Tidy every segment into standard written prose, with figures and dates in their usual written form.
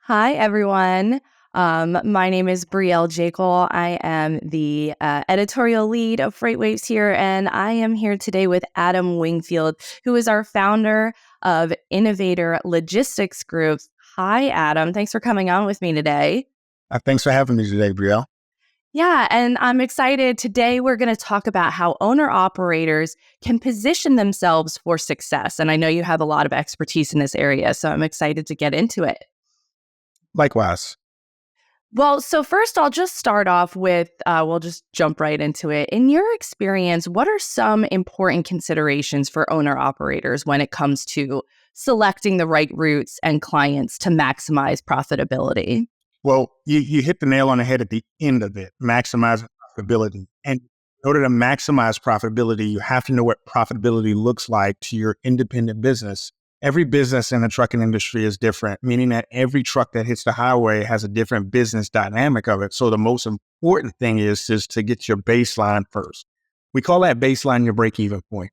Hi, everyone. My name is Brielle Jaekel. I am the editorial lead of FreightWaves here, and I am here today with Adam Wingfield, who is our founder of Innovator Logistics Group. Hi, Adam. Thanks for coming on with me today. Thanks for having me today, Brielle. Yeah, and I'm excited. Today, we're going to talk about how owner-operators can position themselves for success. And I know you have a lot of expertise in this area, so I'm excited to get into it. Likewise. Well, so first I'll just start off with, we'll just jump right into it. In your experience, what are some important considerations for owner-operators when it comes to selecting the right routes and clients to maximize profitability? Well, you hit the nail on the head at the end of it, maximizing profitability. And in order to maximize profitability, you have to know what profitability looks like to your independent business. Every business in the trucking industry is different, meaning that every truck that hits the highway has a different business dynamic of it. So the most important thing is to get your baseline first. We call that baseline your break-even point.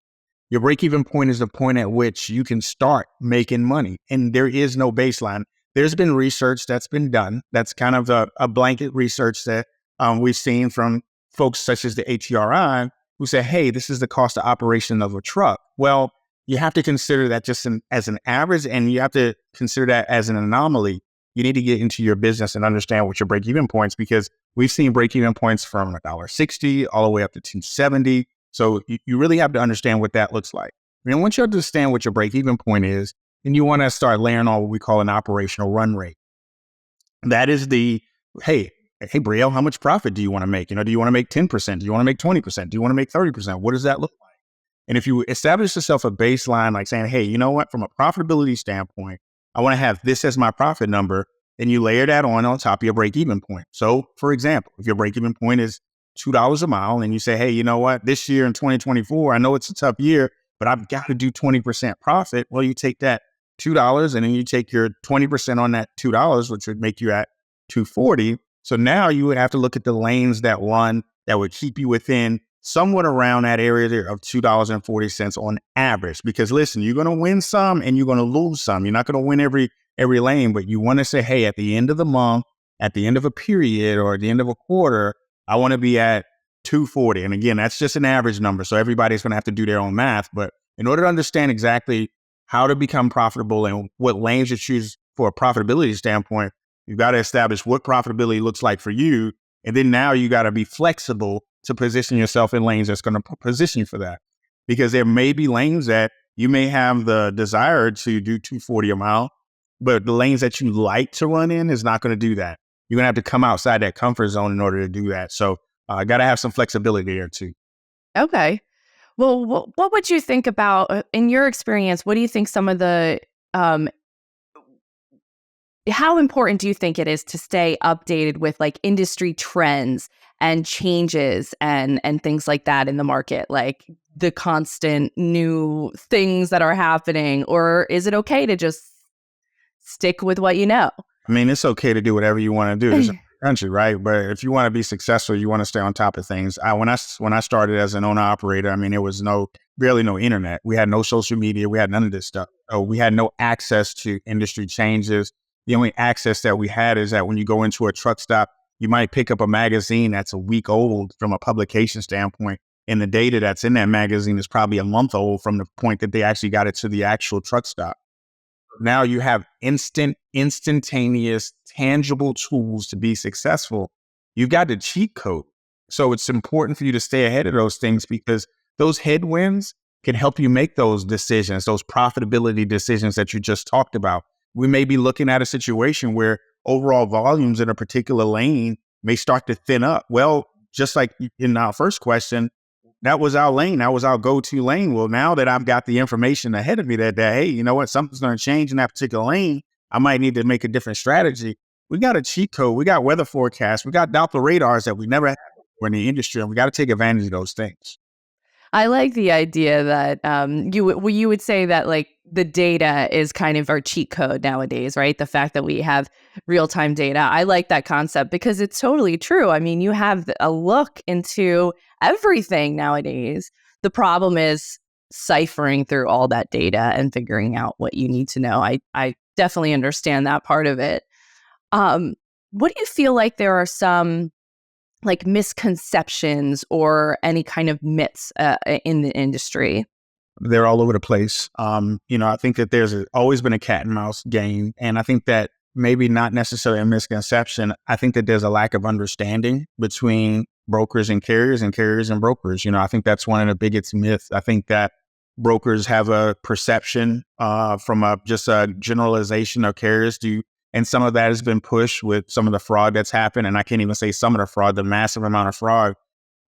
Your break-even point is the point at which you can start making money, and there is no baseline. There's been research that's been done. That's kind of a blanket research that we've seen from folks such as the ATRI who say, hey, this is the cost of operation of a truck. Well, you have to consider that just as an average, and you have to consider that as an anomaly. You need to get into your business and understand what your break-even points, because we've seen break-even points from $1.60 all the way up to $2.70. So you really have to understand what that looks like. And once you understand what your break-even point is, then you want to start layering on what we call an operational run rate. That is hey, Brielle, how much profit do you want to make? Do you want to make 10%? Do you want to make 20%? Do you want to make 30%? What does that look like? And if you establish yourself a baseline, like saying, hey, you know what, from a profitability standpoint, I want to have this as my profit number, then you layer that on top of your break-even point. So, for example, if your break-even point is $2 a mile and you say, hey, you know what, this year in 2024, I know it's a tough year, but I've got to do 20% profit. Well, you take that $2 and then you take your 20% on that $2, which would make you at $2.40. So now you would have to look at the lanes that would keep you within somewhat around that area there of $2.40 on average. Because listen, you're going to win some and you're going to lose some. You're not going to win every lane, but you want to say, hey, at the end of the month, at the end of a period, or at the end of a quarter, I want to be at $2.40. And again, that's just an average number. So everybody's going to have to do their own math. But in order to understand exactly how to become profitable and what lanes to choose for a profitability standpoint, you've got to establish what profitability looks like for you. And then now you got to be flexible to position yourself in lanes that's going to position you for that. Because there may be lanes that you may have the desire to do $2.40 a mile, but the lanes that you like to run in is not going to do that. You're going to have to come outside that comfort zone in order to do that. So I got to have some flexibility there too. Okay. Well, what would you think about, in your experience, what do you think some of the, how important do you think it is to stay updated with like industry trends and changes and things like that in the market, like the constant new things that are happening? Or is it okay to just stick with what you know? I mean, it's okay to do whatever you want to do. This is a country, right? But if you want to be successful, you want to stay on top of things. When I started as an owner operator, I mean, there was barely no internet. We had no social media. We had none of this stuff. So we had no access to industry changes. The only access that we had is that when you go into a truck stop, you might pick up a magazine that's a week old from a publication standpoint. And the data that's in that magazine is probably a month old from the point that they actually got it to the actual truck stop. Now you have instantaneous, tangible tools to be successful. You've got the cheat code. So it's important for you to stay ahead of those things, because those headwinds can help you make those decisions, those profitability decisions that you just talked about. We may be looking at a situation where overall volumes in a particular lane may start to thin up. Well, just like in our first question, that was our lane. That was our go-to lane. Well, now that I've got the information ahead of me that, hey, you know what, something's going to change in that particular lane, I might need to make a different strategy. We got a cheat code. We got weather forecasts. We got Doppler radars that we never had before in the industry, and we got to take advantage of those things. I like the idea that you would say that like the data is kind of our cheat code nowadays, right? The fact that we have real-time data. I like that concept because it's totally true. I mean, you have a look into everything nowadays. The problem is ciphering through all that data and figuring out what you need to know. I definitely understand that part of it. Um, what do you feel like there are some like misconceptions or any kind of myths in the industry? They're all over the place. I think that always been a cat and mouse game. And I think that maybe not necessarily a misconception. I think that there's a lack of understanding between brokers and carriers and brokers. I think that's one of the biggest myths. I think that brokers have a perception from just a generalization of carriers do. And some of that has been pushed with some of the fraud that's happened. And I can't even say some of the fraud, the massive amount of fraud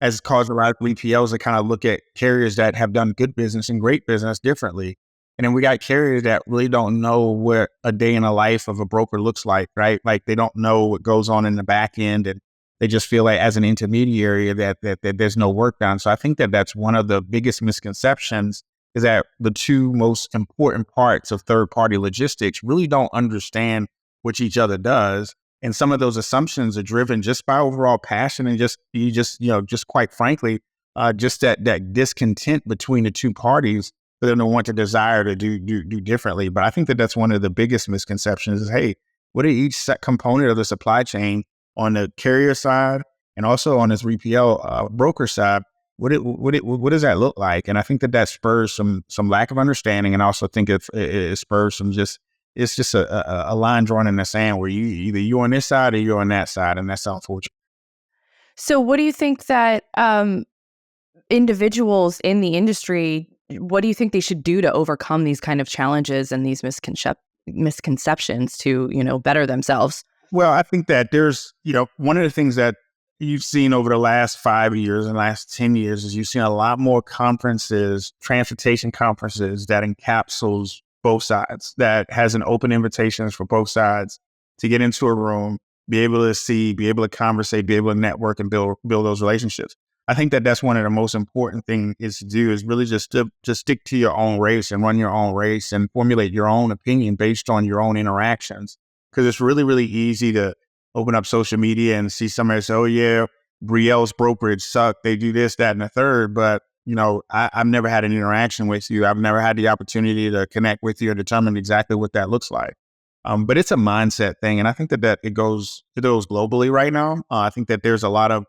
has caused a lot of VPLs to kind of look at carriers that have done good business and great business differently. And then we got carriers that really don't know what a day in the life of a broker looks like, right? Like they don't know what goes on in the back end, and they just feel like as an intermediary that there's no work done. So I think that that's one of the biggest misconceptions, is that the two most important parts of third-party logistics really don't understand what each other does. And some of those assumptions are driven just by overall passion and just quite frankly, just that discontent between the two parties for them to want to desire to do differently. But I think that that's one of the biggest misconceptions is, hey, what are each component of the supply chain on the carrier side and also on this 3PL broker side? What does that look like? And I think that spurs some lack of understanding, and I also think it spurs some it's just a line drawn in the sand where you're on this side or you're on that side, and that's unfortunate. So what do you think that individuals in the industry, what do you think they should do to overcome these kind of challenges and these misconceptions to, better themselves? Well, I think that there's, one of the things that you've seen over the last 5 years and last 10 years is you've seen a lot more conferences, transportation conferences that encapsulates both sides, that has an open invitation for both sides to get into a room, be able to see, be able to conversate, be able to network and build those relationships. I think that that's one of the most important things is to do is really just stick to your own race and run your own race and formulate your own opinion based on your own interactions. Because it's really, really easy to open up social media and see somebody say, oh yeah, Brielle's brokerage sucked. They do this, that, and the third. But I've never had an interaction with you. I've never had the opportunity to connect with you or determine exactly what that looks like. But it's a mindset thing. And I think that it goes globally right now. I think that there's a lot of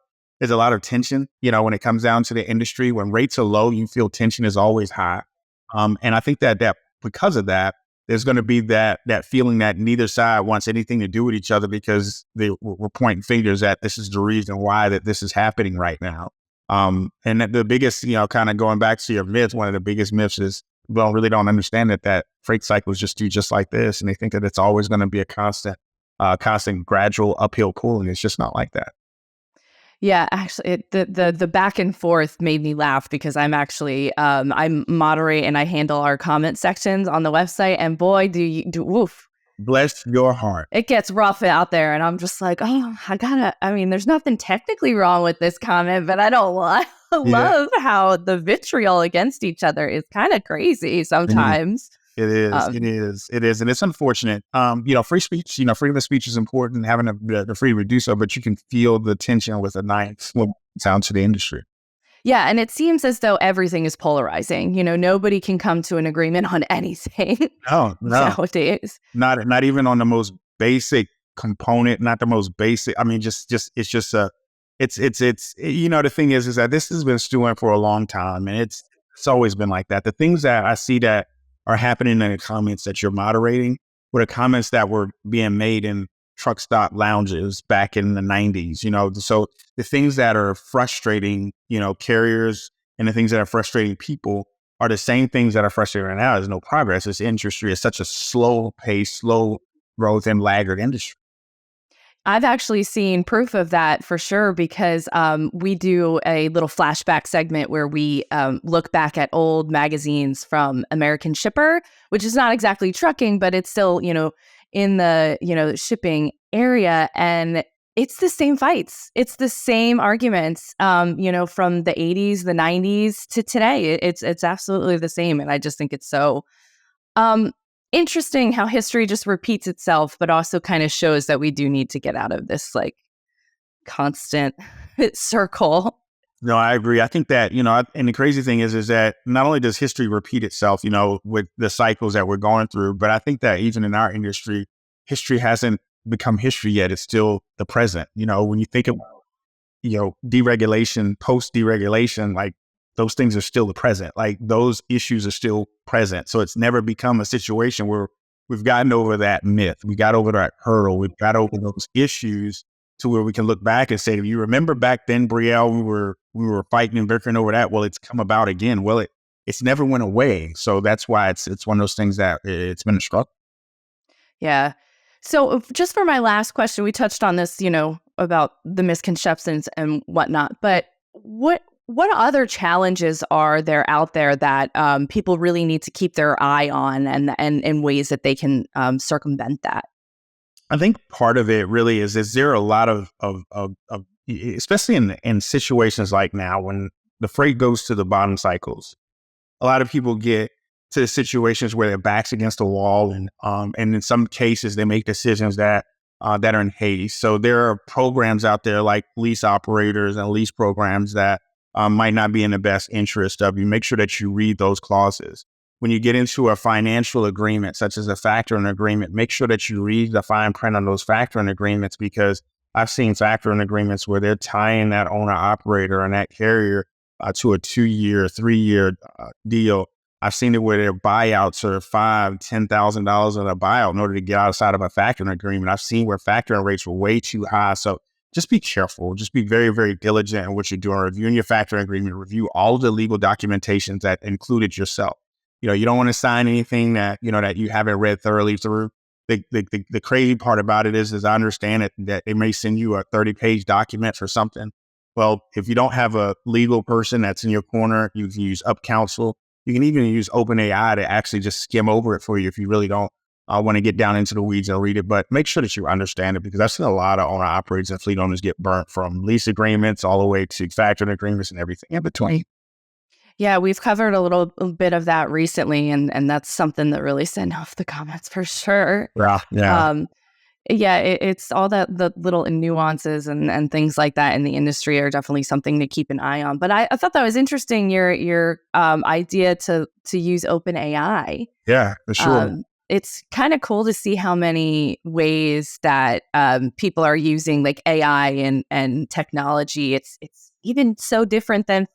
tension, when it comes down to the industry. When rates are low, you feel tension is always high. And I think that because of that, there's going to be that feeling that neither side wants anything to do with each other because we're pointing fingers at this is the reason why that this is happening right now. And the biggest, kind of going back to your myths, one of the biggest myths is really don't understand that freight cycles just do just like this. And they think that it's always going to be a constant gradual uphill pull. And it's just not like that. Yeah, actually, the back and forth made me laugh because I'm actually I moderate and I handle our comment sections on the website, and boy, woof. Bless your heart. It gets rough out there, and I'm just like, oh, there's nothing technically wrong with this comment, but I don't love how the vitriol against each other is kind of crazy sometimes. It is. And it's unfortunate. Free speech, freedom of speech is important, having the freedom to do so, but you can feel the tension with a knife when it's down to the industry. Yeah, and it seems as though everything is polarizing. Nobody can come to an agreement on anything. No. Nowadays. Not even on the most basic component, not the most basic. I mean, the thing is that this has been stewing for a long time, and it's always been like that. The things that I see that are happening in the comments that you're moderating were the comments that were being made in truck stop lounges back in the 90s, so the things that are frustrating, carriers, and the things that are frustrating people are the same things that are frustrating right now. There's no progress. This industry is such a slow pace, slow growth, and laggard industry. I've actually seen proof of that for sure, because we do a little flashback segment where we look back at old magazines from American Shipper, which is not exactly trucking, but it's still, in the, shipping area. And it's the same fights. It's the same arguments, from the 80s, the 90s to today. It's absolutely the same. And I just think it's so interesting how history just repeats itself, but also kind of shows that we do need to get out of this like constant circle. No, I agree. I think that, and the crazy thing is that not only does history repeat itself, with the cycles that we're going through, but I think that even in our industry, history hasn't become history yet. It's still the present. When you think of deregulation, post deregulation, like those things are still the present. Like those issues are still present. So it's never become a situation where we've gotten over that myth. We got over that hurdle. We've got over those issues to where we can look back and say, "Do you remember back then, Brielle, we were fighting and bickering over that? Well, it's come about again." Well, it's never went away. So that's why it's one of those things that it's been a struggle. Yeah. So just for my last question, we touched on this, about the misconceptions and whatnot, but what other challenges are there out there that people really need to keep their eye on, and in ways that they can circumvent that? I think part of it really is there a lot of especially in situations like now when the freight goes to the bottom cycles, a lot of people get to situations where their back's against the wall, and in some cases they make decisions that are in haste. So there are programs out there like lease operators and lease programs that might not be in the best interest of you. Make sure that you read those clauses. When you get into a financial agreement, such as a factoring agreement, make sure that you read the fine print on those factoring agreements, because I've seen factoring agreements where they're tying that owner operator and that carrier to a 2-year, 3-year deal. I've seen it where their buyouts are $5,000-$10,000 on a buyout in order to get outside of a factoring agreement. I've seen where factoring rates were way too high. So just be careful. Just be very, very diligent in what you're doing. Reviewing your factoring agreement, review all of the legal documentations that included yourself. You don't want to sign anything that you haven't read thoroughly through. The crazy part about it is I understand it, that they may send you a 30-page document for something. Well, if you don't have a legal person that's in your corner, you can use Up Counsel. You can even use OpenAI to actually just skim over it for you if you really don't want to get down into the weeds and read it. But make sure that you understand it, because I've seen a lot of owner operators and fleet owners get burnt from lease agreements all the way to factoring agreements and everything in between. Yeah, we've covered a little bit of that recently, and that's something that really sent off the comments for sure. Yeah. Yeah, it's all the little nuances and things like that in the industry are definitely something to keep an eye on. But I thought that was interesting, your idea to use OpenAI. Yeah, for sure. It's kind of cool to see how many ways that people are using like AI and technology. It's even so different than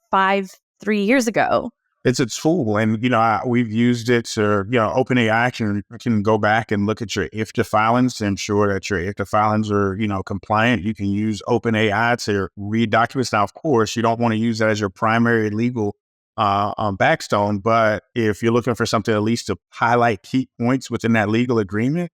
3 years ago. It's a tool, and we've used it to OpenAI can go back and look at your IFTA filings to ensure that your IFTA filings are compliant. You can use OpenAI to read documents. Now, of course, you don't want to use that as your primary legal backstone, but if you're looking for something at least to highlight key points within that legal agreement,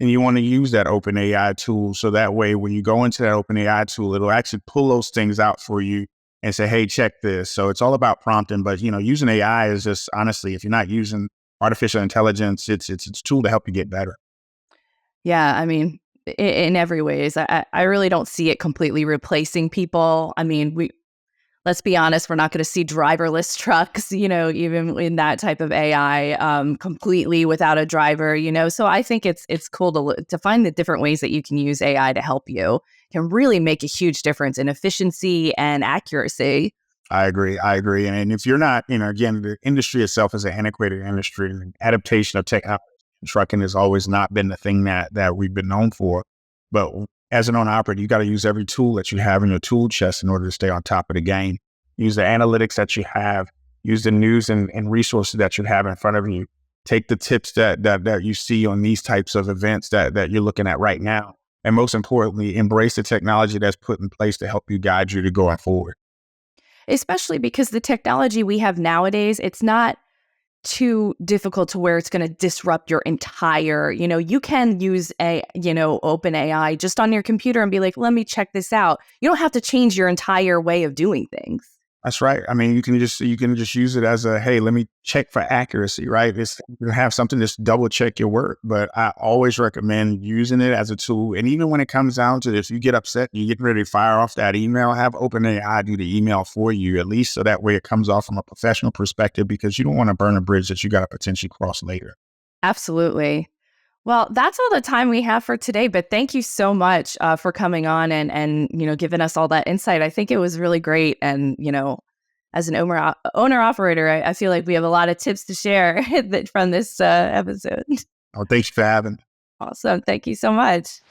and you want to use that OpenAI tool, so that way when you go into that OpenAI tool, it'll actually pull those things out for you and say, "Hey, check this." So it's all about prompting, but using AI is just, honestly, if you're not using artificial intelligence, it's a tool to help you get better. Yeah, I mean, in every ways, I really don't see it completely replacing people. I mean, let's be honest, we're not going to see driverless trucks, even in that type of AI, completely without a driver, So I think it's cool to find the different ways that you can use AI to help you. Can really make a huge difference in efficiency and accuracy. I agree. And if you're not, again, the industry itself is an antiquated industry, and adaptation of technology in trucking has always not been the thing that we've been known for. But as an owner operator, you got to use every tool that you have in your tool chest in order to stay on top of the game. Use the analytics that you have, use the news and resources that you have in front of you. Take the tips that you see on these types of events that you're looking at right now. And most importantly, embrace the technology that's put in place to help you guide you to going forward. Especially because the technology we have nowadays, it's not too difficult to where it's going to disrupt your entire, you can use open AI just on your computer and be like, let me check this out. You don't have to change your entire way of doing things. That's right. I mean, you can just use it as a, hey, let me check for accuracy, right? You have something to just double check your work. But I always recommend using it as a tool. And even when it comes down to this, you get upset, you get ready to fire off that email, have OpenAI do the email for you, at least so that way it comes off from a professional perspective, because you don't want to burn a bridge that you got to potentially cross later. Absolutely. Well, that's all the time we have for today, but thank you so much for coming on and giving us all that insight. I think it was really great. And, as an owner operator, I feel like we have a lot of tips to share from this episode. Oh, thanks for having me. Awesome. Thank you so much.